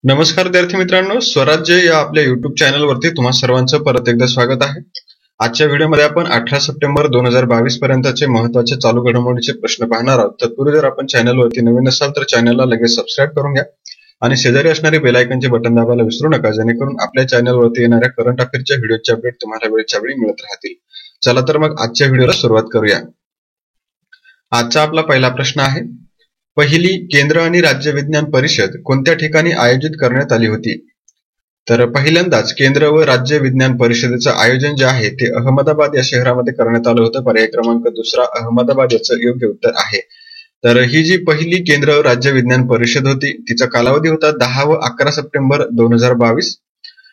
नमस्कार विद्यार्थी मित्रांनो, स्वराज्य या आपल्या युट्यूब चॅनलवरती तुम्हा सर्वांचं परत एकदा स्वागत आहे. आजच्या व्हिडिओमध्ये आपण 18 सप्टेंबर 2022 पर्यंतचे महत्त्वाचे चालू घडामोडीचे प्रश्न पाहणार आहोत. तत्पूर्वी जर आपण चॅनलवरती नवीन असाल तर चॅनलला लगेच सबस्क्राईब करून घ्या आणि शेजारी असणारे बेल आयकॉनचे बटन दाबायला विसरू नका, जेणेकरून आपल्या चॅनलवरती येणाऱ्या करंट अफेअरच्या व्हिडिओचे अपडेट तुम्हाला वेळच्या वेळी मिळत राहतील. चला तर मग आजच्या व्हिडिओला सुरुवात करूया. आजचा आपला पहिला प्रश्न आहे, पहिली केंद्र आणि राज्य विज्ञान परिषद कोणत्या ठिकाणी आयोजित करण्यात आली होती? तर पहिल्यांदाच केंद्र व राज्य विज्ञान परिषदेचं आयोजन जे आहे ते अहमदाबाद या शहरामध्ये करण्यात आलं होतं. पर्याय क्रमांक दुसरा अहमदाबाद याचं योग्य उत्तर आहे. तर ही जी पहिली केंद्र व राज्य विज्ञान परिषद होती तिचा कालावधी होता 10 व 11 सप्टेंबर 2022.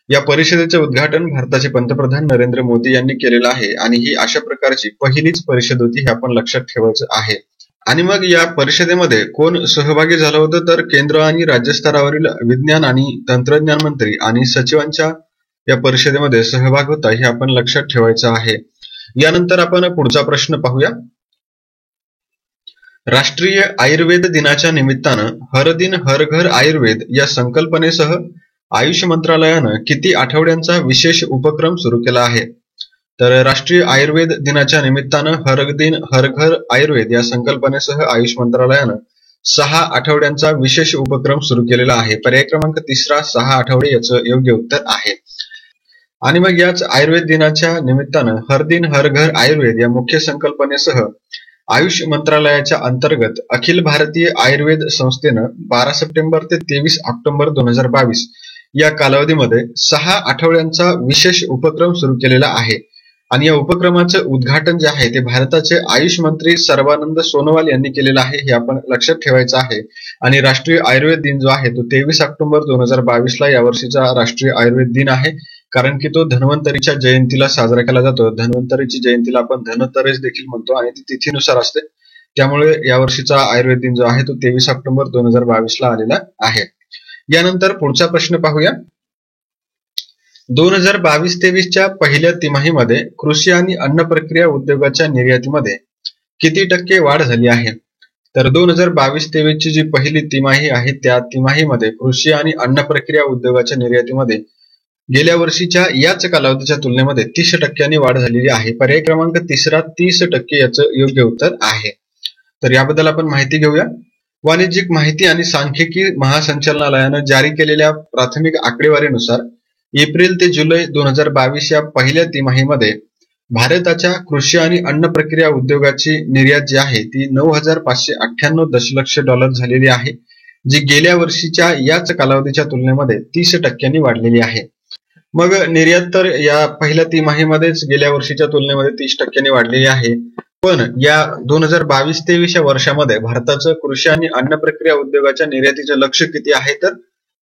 या परिषदेचे उद्घाटन भारताचे पंतप्रधान नरेंद्र मोदी यांनी केलेलं आहे आणि ही अशा प्रकारची पहिलीच परिषद होती हे आपण लक्षात ठेवायचं आहे. आणि मग या परिषदेमध्ये कोण सहभागी झालं होतं? तर केंद्र आणि राज्य स्तरावरील विज्ञान आणि तंत्रज्ञान मंत्री आणि सचिवांच्या या परिषदेमध्ये सहभाग होता हे आपण लक्षात ठेवायचं आहे. यानंतर आपण पुढचा प्रश्न पाहूया. राष्ट्रीय आयुर्वेद दिनाच्या निमित्तानं हर दिन हर घर आयुर्वेद या संकल्पनेसह आयुष मंत्रालयानं किती आठवड्यांचा विशेष उपक्रम सुरू केला आहे? तर राष्ट्रीय आयुर्वेद दिनाच्या निमित्तानं हर दिन हर घर आयुर्वेद या संकल्पनेसह आयुष मंत्रालयानं 6 आठवड्यांचा विशेष उपक्रम सुरू केलेला आहे. पर्याय क्रमांक तिसरा 6 आठवडे याचं योग्य उत्तर आहे. आणि मग याच आयुर्वेद दिनाच्या निमित्तानं हर दिन हर घर आयुर्वेद या मुख्य संकल्पनेसह आयुष मंत्रालयाच्या अंतर्गत अखिल भारतीय आयुर्वेद संस्थेनं 12 सप्टेंबर ते 23 ऑक्टोबर 2022 या कालावधीमध्ये 6 आठवड्यांचा विशेष उपक्रम सुरू केलेला आहे. आणि या उपक्रमाचं उद्घाटन जे आहे ते भारताचे आयुष मंत्री सर्बानंद सोनोवाल यांनी केलेलं आहे हे आपण लक्षात ठेवायचं आहे. आणि राष्ट्रीय आयुर्वेद दिन जो आहे तो 23 ऑक्टोबर 2022 ला यावर्षीचा राष्ट्रीय आयुर्वेद दिन आहे, कारण की तो धन्वंतरीच्या जयंतीला साजरा केला जातो. धन्वंतरीची जयंतीला आपण धनतेरस देखील म्हणतो आणि ती तिथीनुसार असते. त्यामुळे यावर्षीचा आयुर्वेद दिन जो आहे तो 23 ऑक्टोबर 2022 ला आलेला आहे. यानंतर पुढचा प्रश्न पाहूया. 2022-23 च्या पहिल्या तिमाहीमध्ये कृषी आणि अन्न प्रक्रिया उद्योगाच्या निर्यातीमध्ये किती टक्के वाढ झाली आहे? तर 2022-23 ची जी पहिली तिमाही आहे त्या तिमाहीमध्ये कृषी आणि अन्न प्रक्रिया उद्योगाच्या निर्यातीमध्ये गेल्या वर्षीच्या याच कालावधीच्या तुलनेमध्ये 30% वाढ झालेली आहे. पर्याय क्रमांक तिसरा 30% याचं योग्य उत्तर आहे. तर याबद्दल आपण माहिती घेऊया. वाणिज्यिक माहिती आणि सांख्यिकी महासंचालनालयानं जारी केलेल्या प्राथमिक आकडेवारीनुसार एप्रिल ते जुलै 2022 या पहिल्या तिमाहीमध्ये भारताच्या कृषी आणि अन्न प्रक्रिया उद्योगाची निर्यात जी आहे ती $9,598 दशलक्ष झालेली आहे, जी गेल्या वर्षीच्या याच कालावधीच्या तुलनेमध्ये 30% वाढलेली आहे. मग निर्यात तर या पहिल्या तिमाहीमध्येच गेल्या वर्षीच्या तुलनेमध्ये 30% वाढलेली आहे, पण या 2022-23 या वर्षामध्ये भारताचं कृषी आणि अन्न प्रक्रिया उद्योगाच्या निर्यातीचे लक्ष्य किती आहे? तर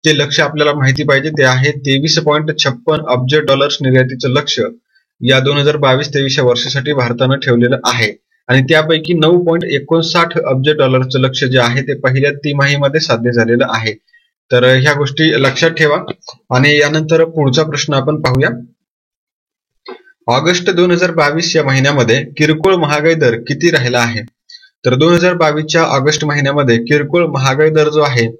ते लक्ष्य आपल्याला माहिती पाहिजे. ते आहे $23.56 अब्ज निर्यातीचं लक्ष्य या 2022-23 या वर्षासाठी भारतानं ठेवलेलं आहे. आणि त्यापैकी 9.59 अब्ज डॉलरचं लक्ष्य जे आहे ते पहिल्या तिमाहीमध्ये साध्य झालेलं आहे. तर ह्या गोष्टी लक्षात ठेवा. आणि यानंतर पुढचा प्रश्न आपण पाहूया. ऑगस्ट 2022 या महिन्यामध्ये किरकोळ महागाई दर किती राहिला आहे? तर 2022च्या ऑगस्ट महिन्यामध्ये किरकोळ महागाई दर जो आहे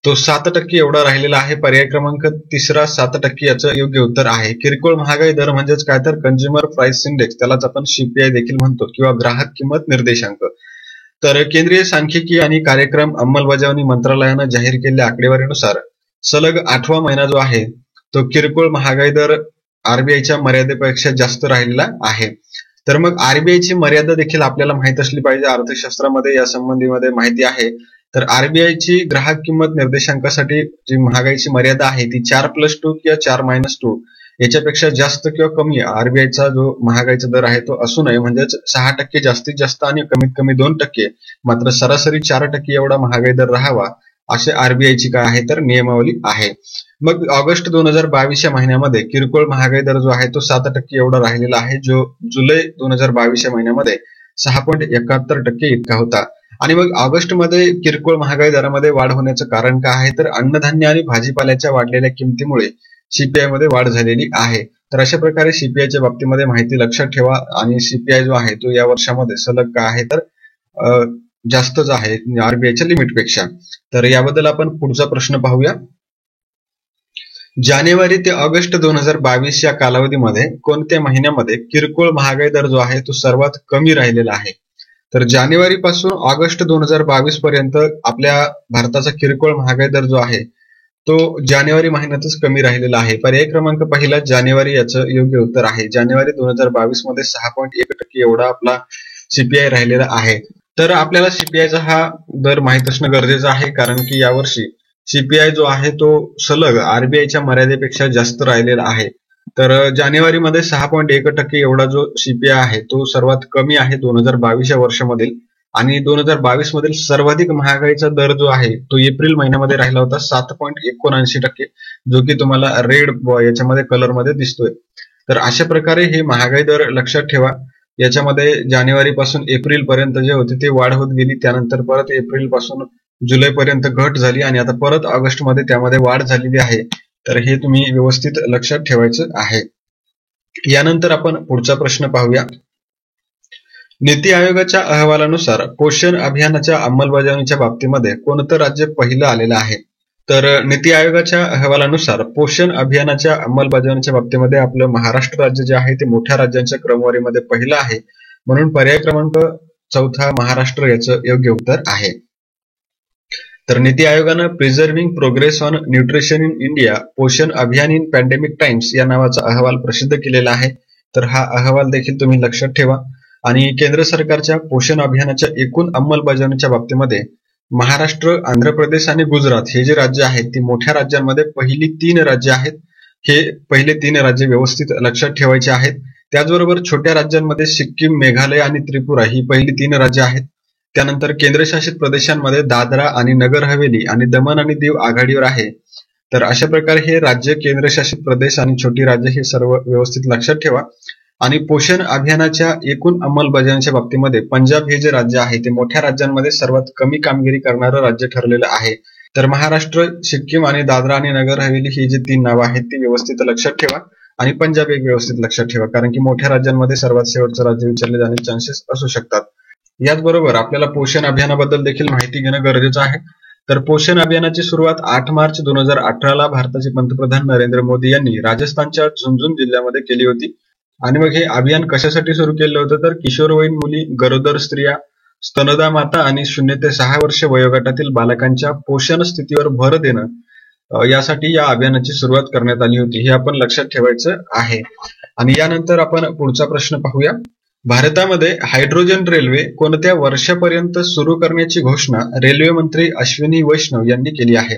तो 7% एवढा राहिलेला आहे. पर्याय क्रमांक तिसरा 7% याचं योग्य उत्तर आहे. किरकोळ महागाई दर म्हणजेच काय? तर कंझ्युमर प्राइस इंडेक्स, त्यालाच आपण CPI देखील म्हणतो किंवा ग्राहक किंमत निर्देशांक. तर केंद्रीय सांख्यिकी आणि कार्यक्रम अंमलबजावणी मंत्रालयानं जाहीर केलेल्या आकडेवारीनुसार सलग 8वा महिना जो आहे तो किरकोळ महागाई दर RBIच्या मर्यादेपेक्षा जास्त राहिलेला आहे. तर मग RBI ची मर्यादा देखील आपल्याला माहित असली पाहिजे. अर्थशास्त्रामध्ये या संबंधीमध्ये माहिती आहे. तर RBI ची ग्राहक किंमत निर्देशांकासाठी जी महागाईची मर्यादा आहे ती 4+2 किंवा 4-2 याच्यापेक्षा जास्त किंवा कमी RBIचा जो महागाईचा दर आहे तो असू नये. म्हणजेच 6% जास्तीत जास्त आणि कमीत कमी 2%, मात्र सरासरी 4% एवढा महागाई दर राहावा असे RBIची काय आहे तर नियमावली आहे. मग ऑगस्ट 2022 या महिन्यामध्ये किरकोळ महागाई दर जो आहे तो 7% एवढा राहिलेला आहे, जो जुलै 2022 या महिन्यामध्ये 6.71% इतका होता. आणि मग ऑगस्ट मध्ये किरकोळ महागाई दरामध्ये वाढ होण्याचं कारण काय आहे? तर अन्नधान्य आणि भाजीपाल्याच्या वाढलेल्या किमतीमुळे CPI मध्ये वाढ झालेली आहे. तर अशा प्रकारे CPIच्या बाबतीमध्ये माहिती लक्षात ठेवा. आणि CPI जो आहे तो या वर्षामध्ये सलग काय आहे तर जास्तच आहे RBIच्या लिमिटपेक्षा. तर याबद्दल आपण पुढचा प्रश्न पाहूया. जानेवारी ते ऑगस्ट 2022 या कालावधीमध्ये कोणत्या महिन्यामध्ये किरकोळ महागाई दर जो आहे तो सर्वात कमी राहिलेला आहे? तर जानेवारी पासून ऑगस्ट 2022 पर्यंत आपल्या भारताचा किरकोळ महागाई दर जो आहे तो जानेवारी महिन्यातच कमी राहिलेला आहे. पर्याय क्रमांक पहिला जानेवारी याचं योग्य उत्तर आहे. जानेवारी 2022 मध्ये 6.1% एवढा आपला सीपीआय राहिलेला आहे. तर आपल्याला सीपीआयचा हा दर माहित असणं गरजेचं आहे, कारण की यावर्षी सीपीआय जो आहे तो सलग आरबीआयच्या मर्यादेपेक्षा जास्त राहिलेला आहे. तर जानेवारीमध्ये 6.1% एवढा जो सीपीआय आहे तो सर्वात कमी आहे 2022 या वर्षामधील. आणि 2022 मधील सर्वाधिक महागाईचा दर जो आहे तो एप्रिल महिन्यामध्ये राहिला होता 7.79%, जो की तुम्हाला रेड याच्यामध्ये कलर मध्ये दिसतोय. तर अशा प्रकारे हे महागाई दर लक्षात ठेवा. याच्यामध्ये जानेवारी पासून एप्रिल पर्यंत जे होते ते वाढ होत गेली, त्यानंतर परत एप्रिल पासून जुलै पर्यंत घट झाली आणि आता परत ऑगस्ट मध्ये त्यामध्ये वाढ झालेली आहे. तर हे तुम्ही व्यवस्थित लक्षात ठेवायचं आहे. यानंतर आपण पुढचा प्रश्न पाहूया. नीती आयोगाच्या अहवालानुसार पोषण अभियानाच्या अंमलबजावणीच्या बाबतीमध्ये कोणतं राज्य पहिलं आलेलं आहे? तर नीती आयोगाच्या अहवालानुसार पोषण अभियानाच्या अंमलबजावणीच्या बाबतीमध्ये आपलं महाराष्ट्र राज्य जे आहे ते मोठ्या राज्यांच्या क्रमवारीमध्ये पहिलं आहे, म्हणून पर्याय क्रमांक चौथा महाराष्ट्र याचं योग्य उत्तर आहे. तर नीती आयोगानं preserving progress on nutrition in India Poshan Abhiyan in pandemic times या नावाचा अहवाल प्रसिद्ध केलेला आहे. तर हा अहवाल देखील तुम्ही लक्षात ठेवा. आणि केंद्र सरकारच्या पोषण अभियानाच्या एकूण अंमलबजावणीच्या बाबतीमध्ये महाराष्ट्र, आंध्र प्रदेश आणि गुजरात हे जे राज्य आहेत ती मोठ्या राज्यांमध्ये पहिली 3 राज्य आहेत. हे पहिले 3 राज्य व्यवस्थित लक्षात ठेवायचे आहेत. त्याचबरोबर छोट्या राज्यांमध्ये सिक्कीम, मेघालय आणि त्रिपुरा ही पहिली 3 राज्य आहेत. त्यानंतर केंद्रशासित प्रदेशांमध्ये दादरा आणि नगर हवेली आणि दमन आणि दीव आघाडीवर आहे. तर अशा प्रकारे हे राज्य, केंद्रशासित प्रदेश आणि छोटी राज्य हे सर्व व्यवस्थित लक्षात ठेवा. आणि पोषण अभियानाच्या एकूण अंमलबजावणीच्या बाबतीमध्ये पंजाब हे जे राज्य आहे ते मोठ्या राज्यांमध्ये सर्वात कमी कामगिरी करणारं राज्य ठरलेलं आहे. तर महाराष्ट्र, सिक्कीम आणि दादरा आणि नगर हवेली ही जी 3 नावं आहेत ती व्यवस्थित लक्षात ठेवा. आणि पंजाब एक व्यवस्थित लक्षात ठेवा, कारण की मोठ्या राज्यांमध्ये सर्वात शेवटचं राज्य विचारले जाण्याचे चान्सेस असू शकतात. याचबरोबर आपल्याला पोषण अभियानाबद्दल देखील माहिती घेणं गरजेचं आहे. तर पोषण अभियानाची सुरुवात 8 मार्च 2018 भारताचे पंतप्रधान नरेंद्र मोदी यांनी राजस्थानच्या झुंझुनू जिल्ह्यामध्ये केली होती. आणि मग हे अभियान कशासाठी सुरू केलं होतं? तर किशोरवयीन मुली, गरोदर स्त्रिया, स्तनदा माता आणि 0 ते 6 वर्ष वयोगटातील बालकांच्या पोषण स्थितीवर भर देणं यासाठी या अभियानाची सुरुवात करण्यात आली होती. हे आपण लक्षात ठेवायचं आहे. आणि यानंतर आपण पुढचा प्रश्न पाहूया. भारतामध्ये हायड्रोजन रेल्वे कोणत्या वर्षापर्यंत सुरू करण्याची घोषणा रेल्वे मंत्री अश्विनी वैष्णव यांनी केली आहे?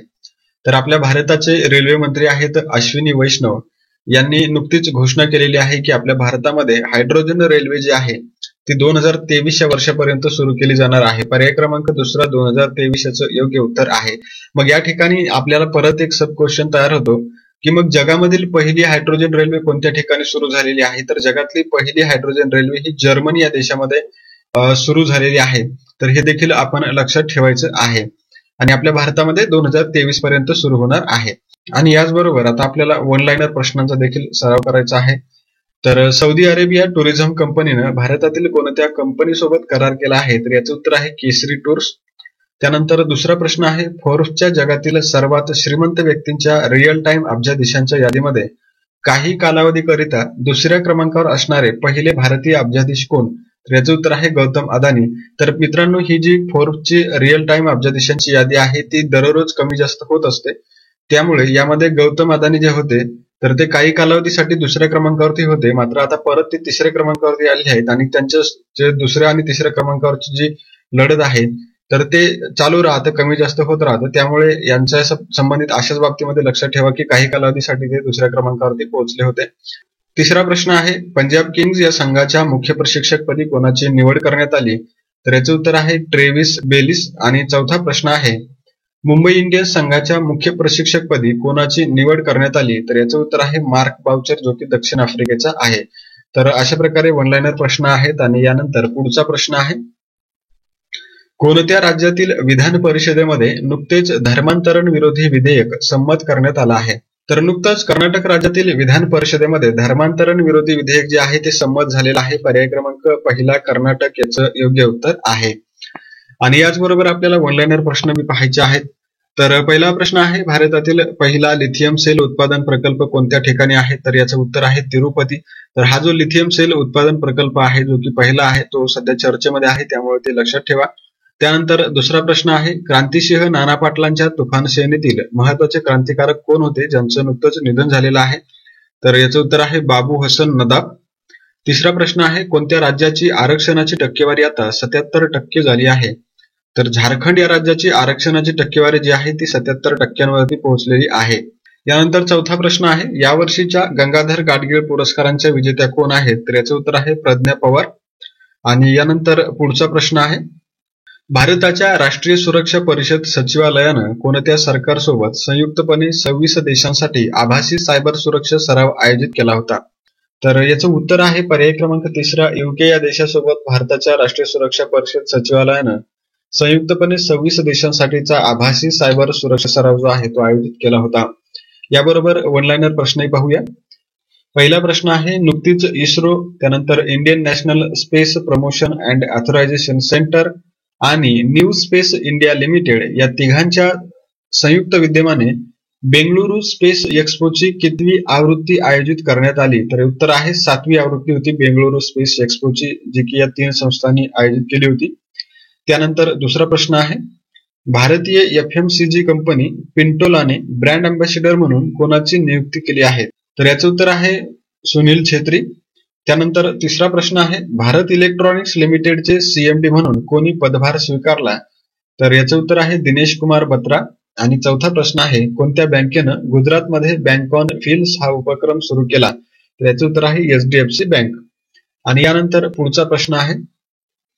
तर आपल्या भारताचे रेल्वे मंत्री आहेत अश्विनी वैष्णव यांनी नुकतीच घोषणा केलेली आहे की आपल्या भारतामध्ये हायड्रोजन रेल्वे जी आहे ती 2023 या वर्षापर्यंत सुरू केली जाणार आहे. पर्याय क्रमांक दुसरा 2023 याचं योग्य उत्तर आहे. मग या ठिकाणी आपल्याला परत एक सब क्वेश्चन तयार होतो की मग जगामधील पहिली हायड्रोजन रेल्वे कोणत्या ठिकाणी सुरू झालेली आहे? तर जगातली पहिली हायड्रोजन रेल्वे ही जर्मनी या देशामध्ये सुरू झालेली आहे. तर हे देखील आपण लक्षात ठेवायचं आहे. आणि आपल्या भारतामध्ये 2023 पर्यंत सुरू होणार आहे. आणि याचबरोबर आता आपल्याला वन लाईनर प्रश्नांचा देखील सराव करायचा आहे. तर सौदी अरेबिया टुरिझम कंपनीनं भारतातील कोणत्या कंपनीसोबत करार केला आहे? तर याचं उत्तर आहे केसरी टूर्स. त्यानंतर दुसरा प्रश्न आहे, फोर्ब्सच्या जगातील सर्वात श्रीमंत व्यक्तींच्या रिअल टाइम अब्जाधीशांच्या यादीमध्ये काही कालावधीकरिता दुसऱ्या क्रमांकावर असणारे पहिले भारतीय अब्जाधीश कोण? तर याचं उत्तर आहे गौतम अदानी. तर मित्रांनो, ही जी फोर्ब्सची रिअल टाइम अब्जाधीशांची यादी आहे ती दररोज कमी जास्त होत असते. त्यामुळे यामध्ये गौतम अदानी जे होते तर ते काही कालावधीसाठी दुसऱ्या क्रमांकावरती होते, मात्र आता परत ते तिसऱ्या क्रमांकावरती आले आहेत. आणि त्यांच्या जे दुसऱ्या आणि तिसऱ्या क्रमांकावरची जी लढत आहे तर ते चालू राहतं, कमी जास्त होत राहतं. त्यामुळे यांच्या संबंधित अशाच बाबतीमध्ये लक्षात ठेवा की काही कालावधीसाठी ते दुसऱ्या क्रमांकावरती पोहोचले होते. तिसरा प्रश्न आहे, पंजाब किंग्ज या संघाच्या मुख्य प्रशिक्षकपदी कोणाची निवड करण्यात आली? तर याचं उत्तर आहे ट्रेव्हिस बेलिस. आणि चौथा प्रश्न आहे, मुंबई इंडियन्स संघाच्या मुख्य प्रशिक्षकपदी कोणाची निवड करण्यात आली? तर याचं उत्तर आहे मार्क बाउचर, जो की दक्षिण आफ्रिकेचा आहे. तर अशा प्रकारे वन लाईनर प्रश्न आहेत. आणि यानंतर पुढचा प्रश्न आहे, कोणत्या राज्यातील विधान परिषदेमध्ये नुकतेच धर्मांतरण विरोधी विधेयक संमत करण्यात आलं आहे? तर नुकताच कर्नाटक राज्यातील विधान परिषदेमध्ये धर्मांतरण विरोधी विधेयक जे आहे ते संमत झालेलं आहे. पर्याय क्रमांक पहिला कर्नाटक याचं योग्य उत्तर आहे. आणि याचबरोबर आपल्याला वन लाईनर प्रश्न बी पाहायचे आहेत. तर पहिला प्रश्न आहे, भारतातील पहिला लिथियम सेल उत्पादन प्रकल्प कोणत्या ठिकाणी आहे? तर याचं उत्तर आहे तिरुपती. तर हा जो लिथियम सेल उत्पादन प्रकल्प आहे, जो की पहिला आहे, तो सध्या चर्चेमध्ये आहे, त्यामुळे ते लक्षात ठेवा. त्यानंतर दुसरा प्रश्न आहे, क्रांतिसिंह नाना पाटलांच्या तुफान सेनेतील महत्वाचे क्रांतिकारक कोण होते, ज्यांचं नुकतंच निधन झालेलं आहे? तर याचं उत्तर आहे बाबू हसन नदाब. तिसरा प्रश्न आहे, कोणत्या राज्याची आरक्षणाची टक्केवारी आता 77% झाली आहे? तर झारखंड या राज्याची आरक्षणाची टक्केवारी जी आहे ती 77% पोहोचलेली आहे. यानंतर चौथा प्रश्न आहे, यावर्षीच्या गंगाधर गाडगीळ पुरस्कारांच्या विजेत्या कोण आहेत? तर याचं उत्तर आहे प्रज्ञा पवार. आणि यानंतर पुढचा प्रश्न आहे, भारताच्या राष्ट्रीय सुरक्षा परिषद सचिवालयानं कोणत्या सरकारसोबत संयुक्तपणे 26 देशांसाठी आभासी सायबर सुरक्षा सराव आयोजित केला होता? तर याचं उत्तर आहे पर्याय क्रमांक 3 UK या देशासोबत भारताच्या राष्ट्रीय सुरक्षा परिषद सचिवालयानं संयुक्तपणे 26 देशांसाठीचा आभासी सायबर सुरक्षा सराव जो आहे तो आयोजित केला होता. याबरोबर वन लाईनर प्रश्नही पाहूया. पहिला प्रश्न आहे, नुकतीच इस्रो, त्यानंतर Indian national space promotion and authorisation centre आणि न्यू स्पेस इंडिया लिमिटेड या तिघांच्या संयुक्त विद्यमाने बेंगळुरू स्पेस एक्स्पोची कितवी आवृत्ती आयोजित करण्यात आली? तर उत्तर आहे 7वी आवृत्ती होती बेंगळुरू स्पेस एक्स्पोची, जी की या 3 संस्थांनी आयोजित केली होती. त्यानंतर दुसरा प्रश्न आहे, भारतीय FMCG कंपनी पिंटोलाने ब्रँड अँबॅसिडर म्हणून कोणाची नियुक्ती केली आहे? तर याचं उत्तर आहे सुनील छेत्री. त्यानंतर तिसरा प्रश्न आहे, भारत इलेक्ट्रॉनिक्स लिमिटेडचे CMD म्हणून कोणी पदभार स्वीकारला? तर याचं उत्तर आहे दिनेश कुमार बत्रा. आणि चौथा प्रश्न आहे, कोणत्या बँकेनं गुजरातमध्ये बँक ऑन व्हील्स हा उपक्रम सुरू केला? तर याचं उत्तर आहे HDFC बँक. आणि यानंतर पुढचा प्रश्न आहे,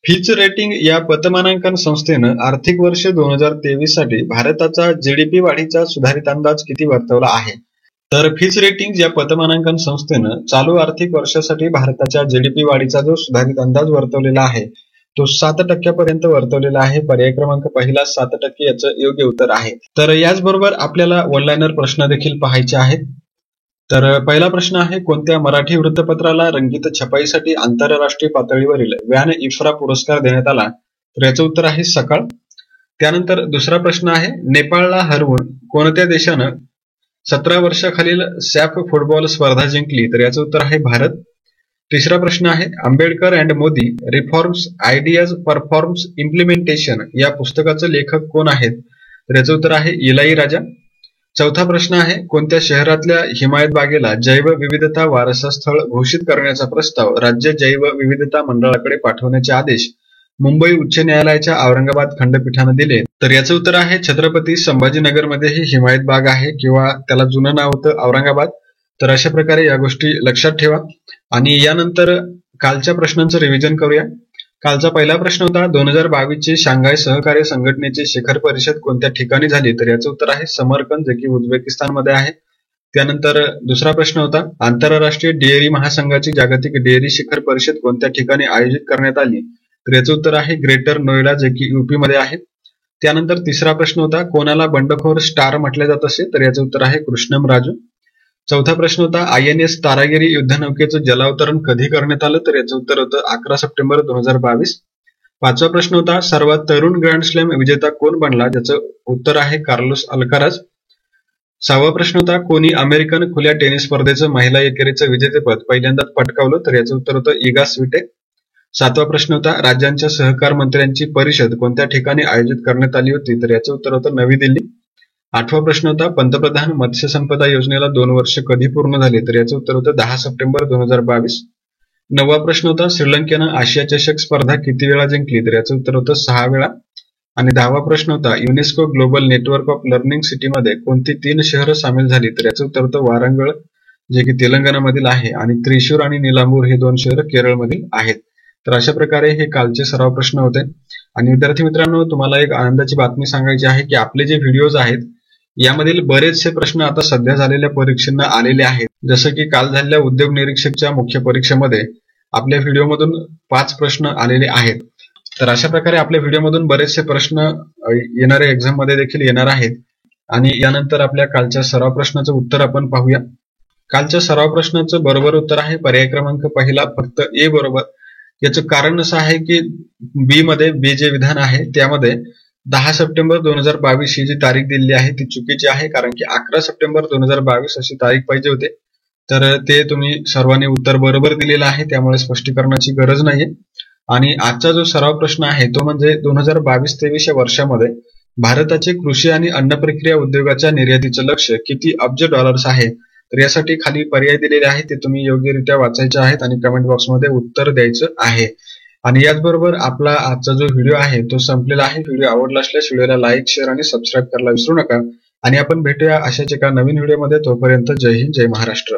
फिच रेटिंग या पतमानांकन संस्थेनं आर्थिक वर्ष 2023 साठी भारताचा GDP वाढीचा सुधारित अंदाज किती वर्तवला आहे? तर फिच रेटिंग या पतमानांकन संस्थेनं चालू आर्थिक वर्षासाठी भारताच्या GDP वाढीचा जो सुधारित अंदाज वर्तवलेला आहे तो 7% पर्यंत वर्तवलेला आहे. पर्याय क्रमांक पहिला 7% याचं योग्य उत्तर आहे. तर याचबरोबर आपल्याला वन लाईनर प्रश्न देखील पाहायचे आहेत. तर पहिला प्रश्न आहे, कोणत्या मराठी वृत्तपत्राला रंगीत छपाईसाठी आंतरराष्ट्रीय पातळीवरील व्यान इफ्रा पुरस्कार देण्यात आला? तर याचं उत्तर आहे सकाळ. त्यानंतर दुसरा प्रश्न आहे, नेपाळला हरवून कोणत्या देशानं 17 वर्षाखालील सॅफ फुटबॉल स्पर्धा जिंकली? तर याचं उत्तर आहे भारत. तिसरा प्रश्न आहे, Ambedkar and Modi reforms ideas performs implementation या पुस्तकाचे लेखक कोण आहेत? तर याचं उत्तर आहे इलाई राजा. चौथा प्रश्न आहे, कोणत्या शहरातल्या हिमायत बागेला जैवविविधता वारसा स्थळ घोषित करण्याचा प्रस्ताव राज्य जैव विविधता मंडळाकडे पाठवण्याचे आदेश मुंबई उच्च न्यायालयाच्या औरंगाबाद खंडपीठाने दिले? तर याचं उत्तर आहे छत्रपती संभाजीनगरमध्ये ही हिमायत बाग आहे, किंवा त्याला जुनं नाव होतं औरंगाबाद. तर अशा प्रकारे या गोष्टी लक्षात ठेवा. आणि यानंतर कालच्या प्रश्नांचं रिव्हिजन करूया. कालचा पहिला प्रश्न होता, 2022 ची शांघाय सहकार्य संघटनेची शिखर परिषद कोणत्या ठिकाणी झाली? तर याचं उत्तर आहे समरकंद, जे की उझबेकिस्तानमध्ये आहे. त्यानंतर दुसरा प्रश्न होता, आंतरराष्ट्रीय डेअरी महासंघाची जागतिक डेअरी शिखर परिषद कोणत्या ठिकाणी आयोजित करण्यात आली? तर याचं उत्तर आहे ग्रेटर नोएडा, जे की UP मध्ये आहे. त्यानंतर तिसरा प्रश्न होता, कोणाला बंडखोर स्टार म्हटले जात असे? तर याचं उत्तर आहे कृष्णम राजू. चौथा प्रश्न होता, INS तारागिरी युद्धनौकेचं जलावतरण कधी करण्यात आलं? तर याचं उत्तर होतं 11 सप्टेंबर 2022. पाचवा प्रश्न होता, सर्वात तरुण ग्रँड स्लॅम विजेता कोण बनला? ज्याचं उत्तर आहे कार्लोस अल्काराज. सहावा प्रश्न होता, कोणी अमेरिकन खुल्या टेनिस स्पर्धेचं महिला एकेरीचं विजेतेपद पहिल्यांदाच पटकावलं? तर याचं उत्तर होतं इगा स्विटेक. सातवा प्रश्न होता, राज्यांच्या सहकार मंत्र्यांची परिषद कोणत्या ठिकाणी आयोजित करण्यात आली होती? तर याचं उत्तर होतं नवी दिल्ली. आठवा प्रश्न होता, पंतप्रधान मत्स्य संपदा योजनेला 2 वर्ष कधी पूर्ण झाले? तर याचं उत्तर होतं 10 सप्टेंबर 2022. नववा प्रश्न होता, श्रीलंकेनं आशिया चषक स्पर्धा किती वेळा जिंकली? तर याचं उत्तर होतं 6 वेळा. आणि 10वा प्रश्न होता, UNESCO global network of learning सिटीमध्ये कोणती 3 शहरं सामील झाली? तर याचं उत्तर होतं वारंगळ, जे की तेलंगणामधील आहे, आणि त्रिशूर आणि निलांबूर हे 2 शहरं केरळमधील आहेत. तर अशा प्रकारे हे कालचे सराव प्रश्न होते. आणि विद्यार्थी मित्रांनो, तुम्हाला एक आनंदाची बातमी सांगायची आहे की आपले जे व्हिडिओज आहेत यामधील बरेचसे प्रश्न आता सध्या झालेल्या परीक्षांना आलेले आहेत. जसं की काल झालेल्या उद्योग निरीक्षकच्या मुख्य परीक्षेमध्ये आपल्या व्हिडिओमधून 5 प्रश्न आलेले आहेत. तर अशा प्रकारे आपल्या व्हिडिओमधून बरेचसे प्रश्न येणाऱ्या एक्झाम मध्ये देखील येणार आहेत. आणि यानंतर आपल्या कालच्या सराव प्रश्नाचं उत्तर आपण पाहूया. कालच्या सराव प्रश्नाचं बरोबर उत्तर आहे पर्याय क्रमांक पहिला, फक्त A बरोबर. याचं कारण असं आहे की बी जे विधान आहे त्यामध्ये 10 सप्टेंबर 2022 ही जी तारीख दिलेली आहे ती चुकीची आहे, कारण की 11 सप्टेंबर 2022 अशी तारीख पाहिजे होते. तर ते तुम्ही सर्वांनी उत्तर बरोबर दिलेलं आहे, त्यामुळे स्पष्टीकरणाची गरज नाहीये. आणि आजचा जो सराव प्रश्न आहे तो म्हणजे 2022-23 या वर्षामध्ये भारताचे कृषी आणि अन्न प्रक्रिया उद्योगाच्या निर्यातीचं लक्ष्य किती अब्ज डॉलर्स आहे. तर यासाठी खाली पर्याय दिलेले आहेत, ते तुम्ही योग्यरित्या वाचायचे आहेत आणि कमेंट बॉक्समध्ये उत्तर द्यायचं आहे. आणि याचबरोबर आपला आजचा जो व्हिडिओ आहे तो संपलेला आहे. व्हिडिओ आवडला असल्यास व्हिडिओला लाईक, शेअर आणि सबस्क्राईब करायला विसरू नका. आणि आपण भेटूया अशाच एका नवीन व्हिडिओमध्ये. तोपर्यंत जय हिंद, जय महाराष्ट्र.